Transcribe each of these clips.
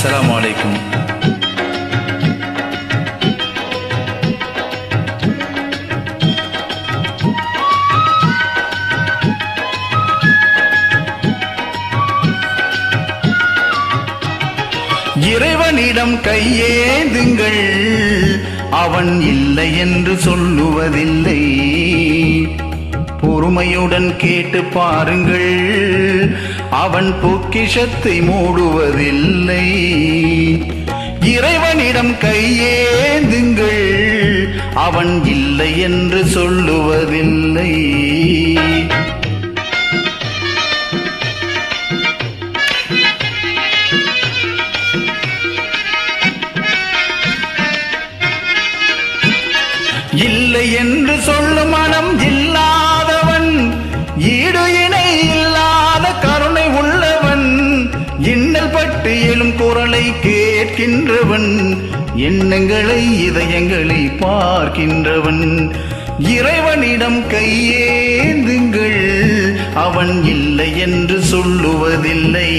அஸ்ஸலாமு அலைக்கும். இறைவனிடம் கையேந்துங்கள், அவன் இல்லை என்று சொல்லுவதில்லை. பொறுமையுடன் கேட்டு பாருங்கள், அவன் பொக்கிஷத்தை மூடுவதில்லை. இறைவனிடம் கையேந்துங்கள், அவன் இல்லை என்று சொல்லுவதில்லை. இல்லை என்று சொல்லும் மனம் இல்லாதவன், ஈடு இணை இல்லாத கருணை உள்ளவன், இன்னல் பட்டு எழும் குரலை கேட்கின்றவன், எண்ணங்களை இதயங்களை பார்க்கின்றவன். இறைவனிடம் கையேந்துங்கள், அவன் இல்லை என்று சொல்லுவதில்லை.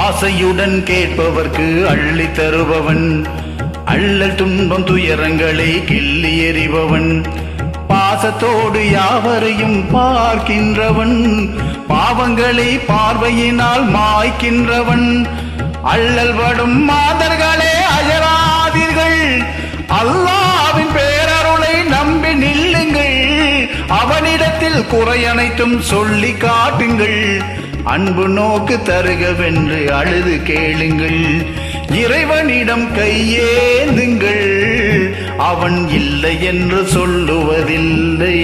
ஆசையுடன் கேட்பவர்க்கு அள்ளி தருபவன், அள்ளல் துன்பம் துயரங்களை கிள்ளி எறிபவன், பாசத்தோடு யாவரையும் பார்க்கின்றவன், பாவங்களை பார்வையினால் மாய்க்கின்றவன். அள்ளல் படும் மாதர்களே அயராதீர்கள், அல்லாஹ்வின் பேரருளை நம்பி நில்லுங்கள், அவனிடத்தில் குறை அனைத்தும் சொல்லி காட்டுங்கள், அன்பு நோக்கு தருகவென்று அழுது கேளுங்கள். இறைவனிடம் கையேந்துங்கள், அவன் இல்லை என்று சொல்லுவதில்லை.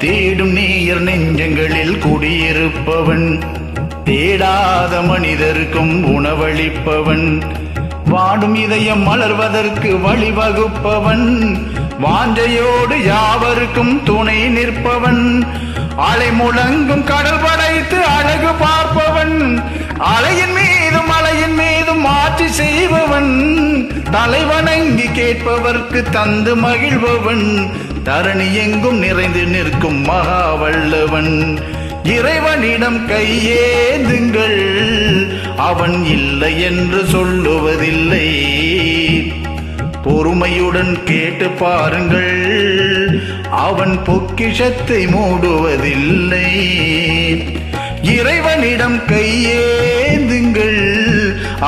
தேடும் நேயர் நெஞ்சங்களில் குடியிருப்பவன், தேடாத மனிதருக்கும் உணவளிப்பவன், வாடும் இதயம் மலர்வதற்கு வழிவகுப்பவன், வாஞ்சையோடு யாவருக்கும் துணை நிற்பவன், அலை முழங்கும் கடல் படைத்து அழகு பார்ப்பவன், அலையின் மீதும் மலையின் மீதும் ஆட்சி செய்பவன், தலைவணங்கி கேட்பவர்க்கு தந்து மகிழ்பவன், தரணி எங்கும் நிறைந்து நிற்கும் மகா வல்லவன். இறைவனிடம் கையேந்துங்கள், அவன் இல்லை என்று சொல்லுவதில்லை. பொறுமையுடன் கேட்டு பாருங்கள், அவன் பொக்கிஷத்தை மூடுவதில்லை. இறைவனிடம் கையேந்துங்கள்,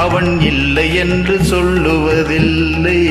அவன் இல்லை என்று சொல்லுவதில்லை.